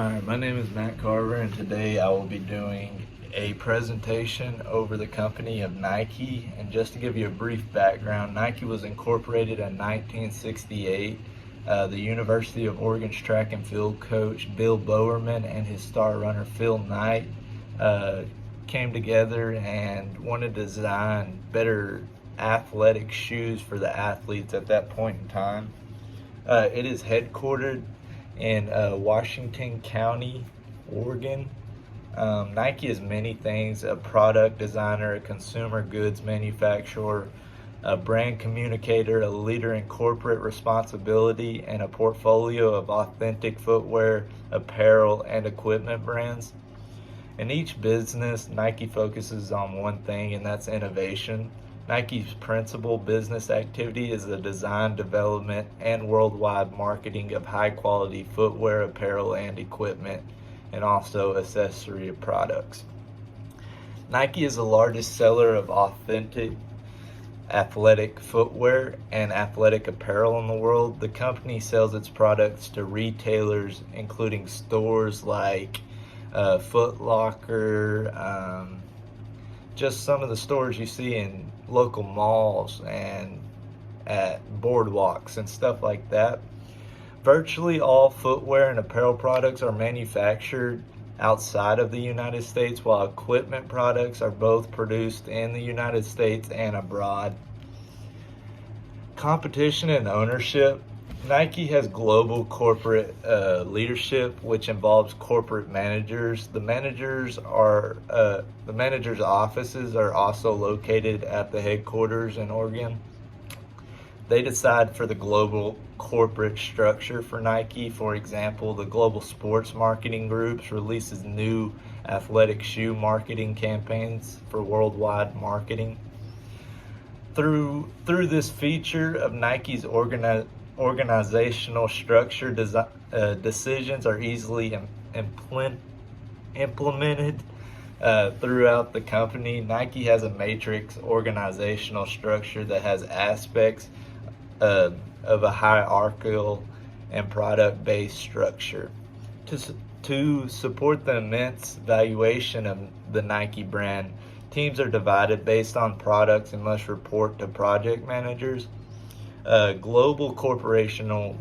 Alright, my name is Matt Carver, and today I will be doing a presentation over the company of Nike. And just to give you a brief background, Nike was incorporated in 1968. The University of Oregon's track and field coach Bill Bowerman and his star runner Phil Knight came together and wanted to design better athletic shoes for the athletes at that point in time. It is headquartered in Washington County, Oregon. Nike is many things: a product designer, a consumer goods manufacturer, a brand communicator, a leader in corporate responsibility, and a portfolio of authentic footwear, apparel, and equipment brands. In each business, Nike focuses on one thing, and that's innovation. Nike's principal business activity is the design, development, and worldwide marketing of high-quality footwear, apparel, and equipment, and also accessory products. Nike is the largest seller of authentic athletic footwear and athletic apparel in the world. The company sells its products to retailers, including stores like Foot Locker, just some of the stores you see in local malls and at boardwalks and stuff like that. Virtually all footwear and apparel products are manufactured outside of the United States, while equipment products are both produced in the United States and abroad. Competition and ownership. Nike has global corporate leadership, which involves corporate managers. The managers' offices are also located at the headquarters in Oregon. They decide for the global corporate structure for Nike. For example, the Global Sports Marketing Groups releases new athletic shoe marketing campaigns for worldwide marketing. Through this feature of Nike's organizational structure, decisions are easily implemented throughout the company. Nike has a matrix organizational structure that has aspects of a hierarchical and product-based structure. To support the immense valuation of the Nike brand, teams are divided based on products and must report to project managers. Global corporational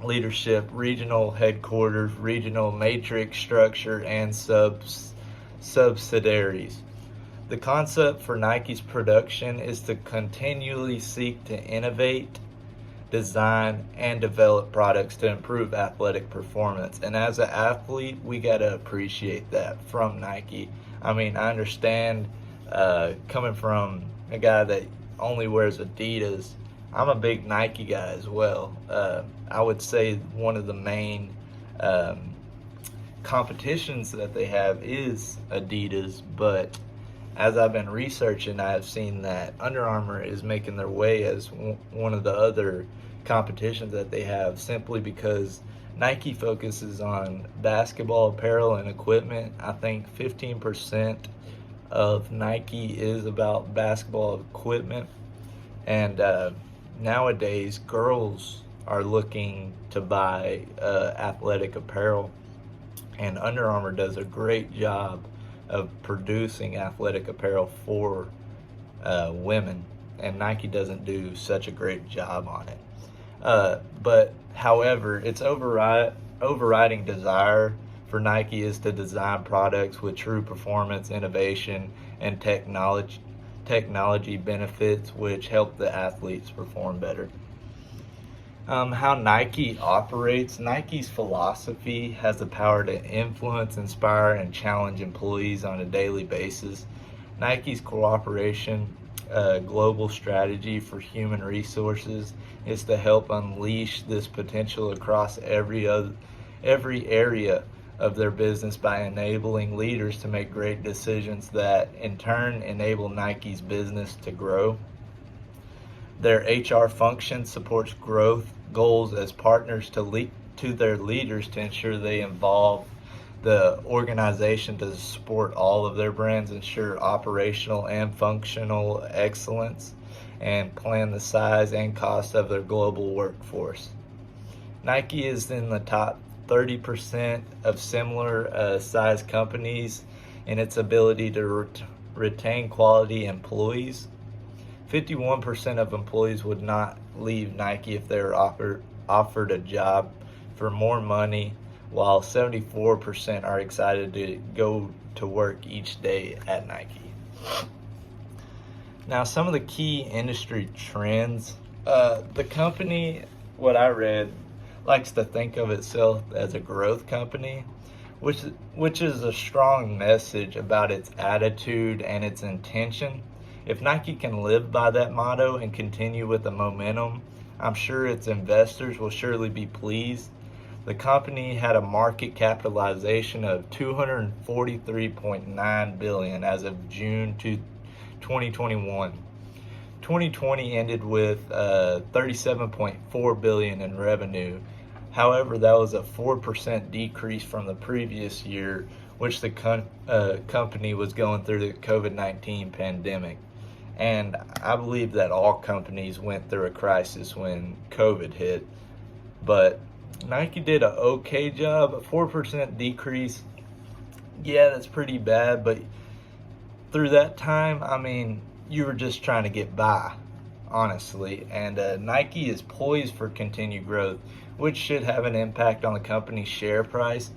leadership, regional headquarters, regional matrix structure, and subsidiaries. The concept for Nike's production is to continually seek to innovate, design, and develop products to improve athletic performance. And as an athlete, we got to appreciate that from Nike. I mean, I understand coming from a guy that only wears Adidas. I'm a big Nike guy as well. I would say one of the main competitions that they have is Adidas, but as I've been researching, I've seen that Under Armour is making their way as one of the other competitions that they have, simply because Nike focuses on basketball apparel and equipment. I think 15% of Nike is about basketball equipment, and nowadays girls are looking to buy athletic apparel, and Under Armour does a great job of producing athletic apparel for women, and Nike doesn't do such a great job on it. But however, its overriding desire for Nike is to design products with true performance, innovation, and technology benefits, which help the athletes perform better. How Nike operates. Nike's philosophy has the power to influence, inspire, and challenge employees on a daily basis. Nike's cooperation global strategy for human resources is to help unleash this potential across every area of their business by enabling leaders to make great decisions that in turn enable Nike's business to grow. Their HR function supports growth goals as partners to their leaders to ensure they involve the organization to support all of their brands, ensure operational and functional excellence, and plan the size and cost of their global workforce. Nike is in the top 30% of similar sized companies in its ability to retain quality employees. 51% of employees would not leave Nike if they were offered a job for more money, while 74% are excited to go to work each day at Nike. Now, some of the key industry trends. The company, what I read, likes to think of itself as a growth company, which is a strong message about its attitude and its intention. If Nike can live by that motto and continue with the momentum, I'm sure its investors will surely be pleased. The company had a market capitalization of $243.9 billion as of June 2021. 2020 ended with $37.4 billion in revenue. However, that was a 4% decrease from the previous year, which the company was going through the COVID-19 pandemic. And I believe that all companies went through a crisis when COVID hit. But Nike did an okay job. A 4% decrease, yeah, that's pretty bad. But through that time, I mean, you were just trying to get by, honestly. And Nike is poised for continued growth, which should have an impact on the company's share price.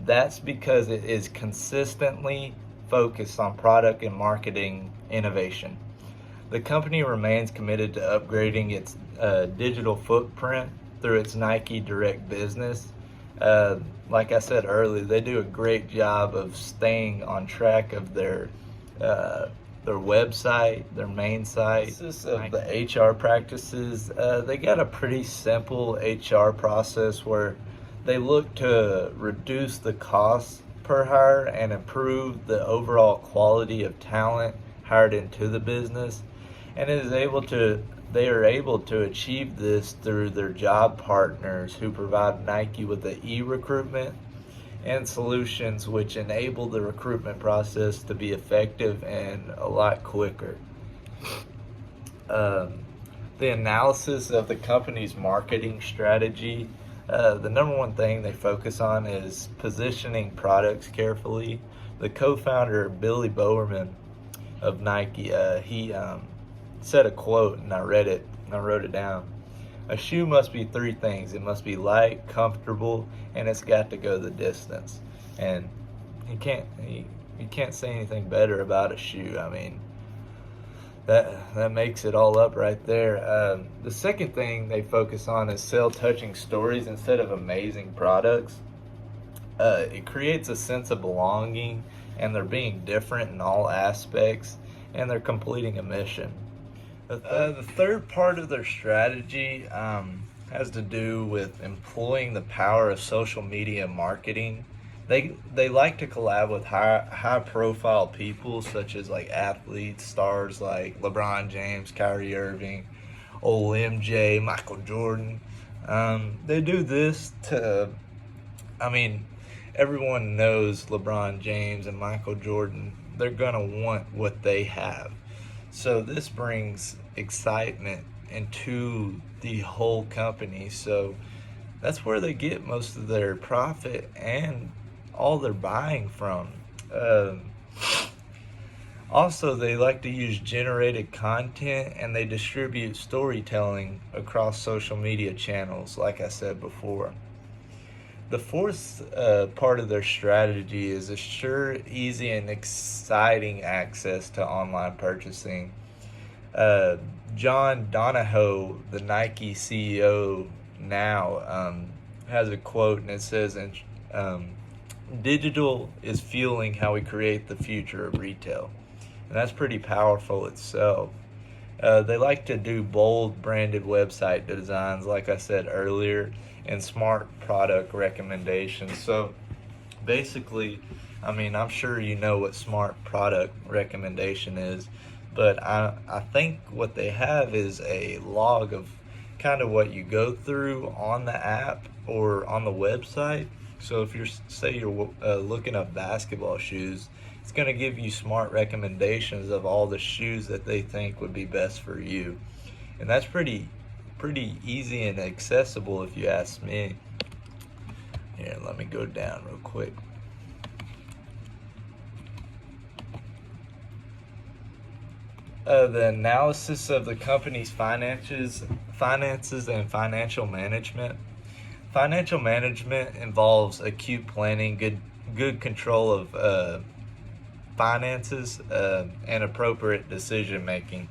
That's because it is consistently focused on product and marketing innovation. The company remains committed to upgrading its digital footprint through its Nike Direct business. Like I said earlier, they do a great job of staying on track of their website, their main site, of the HR practices. They got a pretty simple HR process where they look to reduce the costs per hire and improve the overall quality of talent hired into the business. And they are able to achieve this through their job partners who provide Nike with the e-recruitment and solutions which enable the recruitment process to be effective and a lot quicker. The analysis of the company's marketing strategy, the number one thing they focus on is positioning products carefully. The co-founder, Billy Bowerman of Nike, he said a quote, and I read it and I wrote it down. A shoe must be three things. It must be light, comfortable, and it's got to go the distance. And you can't say anything better about a shoe. I mean, that makes it all up right there. The second thing they focus on is sell touching stories instead of amazing products. It creates a sense of belonging, and they're being different in all aspects, and they're completing a mission. The third part of their strategy has to do with employing the power of social media marketing. They like to collab with high profile people such as like athletes, stars like LeBron James, Kyrie Irving, old MJ, Michael Jordan. They do this to, I mean, everyone knows LeBron James and Michael Jordan. They're gonna want what they have. So this brings excitement into the whole company. So that's where they get most of their profit and all their buying from. Also, they like to use generated content, and they distribute storytelling across social media channels, like I said before. The fourth part of their strategy is assure easy and exciting access to online purchasing. John Donahoe, the Nike CEO now, has a quote, and it says, digital is fueling how we create the future of retail. And that's pretty powerful itself. They like to do bold branded website designs, like I said earlier, and smart product recommendations. So basically, I mean, I'm sure you know what smart product recommendation is, but I think what they have is a log of kind of what you go through on the app or on the website. So if you're looking up basketball shoes, it's going to give you smart recommendations of all the shoes that they think would be best for you. And that's pretty easy and accessible if you ask me. Here, let me go down real quick. The analysis of the company's finances and financial management. Financial management involves acute planning, good control of finances, and appropriate decision making.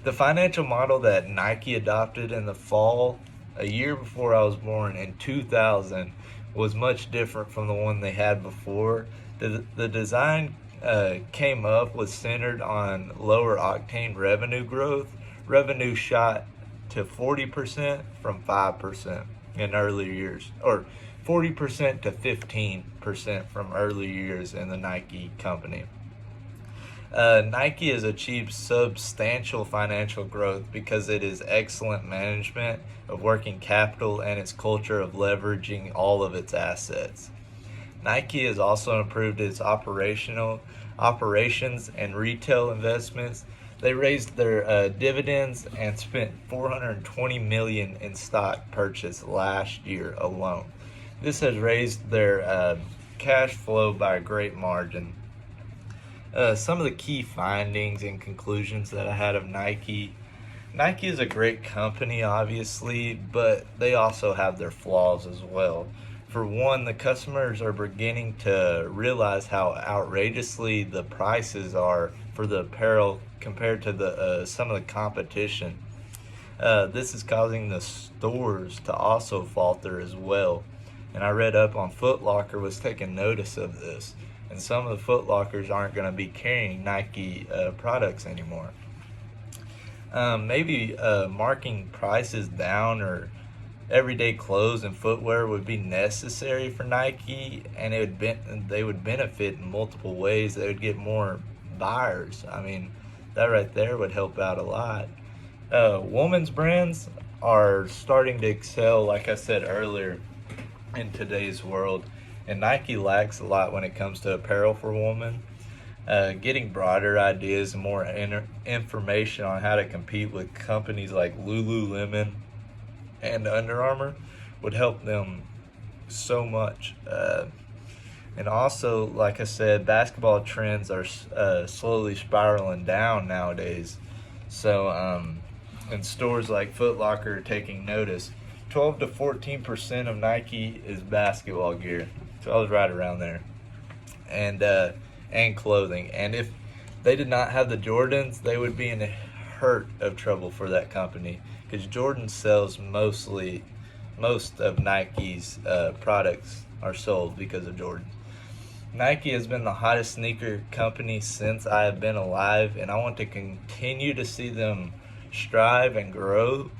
The financial model that Nike adopted in the fall, a year before I was born, in 2000, was much different from the one they had before. The design came up was centered on lower octane revenue growth. Revenue shot to 40% from 5% in earlier years, or 40% to 15% from earlier years in the Nike company. Nike has achieved substantial financial growth because it is excellent management of working capital and its culture of leveraging all of its assets. Nike has also improved its operations and retail investments. They raised their dividends and spent $420 million in stock purchase last year alone. This has raised their cash flow by a great margin. Some of the key findings and conclusions that I had of Nike. Nike is a great company, obviously, but they also have their flaws as well. For one, the customers are beginning to realize how outrageously the prices are for the apparel compared to some of the competition. This is causing the stores to also falter as well. And I read up on Foot Locker was taking notice of this. And some of the Foot Lockers aren't going to be carrying Nike products anymore. Maybe marking prices down or everyday clothes and footwear would be necessary for Nike, and they would benefit in multiple ways. They would get more buyers. I mean, that right there would help out a lot. Women's brands are starting to excel, like I said earlier, in today's world, and Nike lacks a lot when it comes to apparel for women. Getting broader ideas and more information on how to compete with companies like Lululemon and Under Armour would help them so much. And also, like I said, basketball trends are slowly spiraling down nowadays. So, and stores like Foot Locker are taking notice. 12 to 14% of Nike is basketball gear. So I was right around there. And clothing. And if they did not have the Jordans, they would be in a hurt of trouble for that company, because Jordan sells most of Nike's products are sold because of Jordan. Nike has been the hottest sneaker company since I have been alive, and I want to continue to see them strive and grow,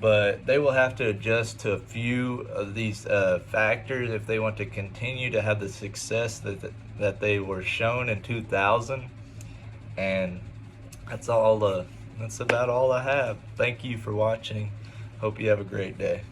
but they will have to adjust to a few of these factors if they want to continue to have the success that they were shown in 2000. And that's about all I have. Thank you for watching. Hope you have a great day.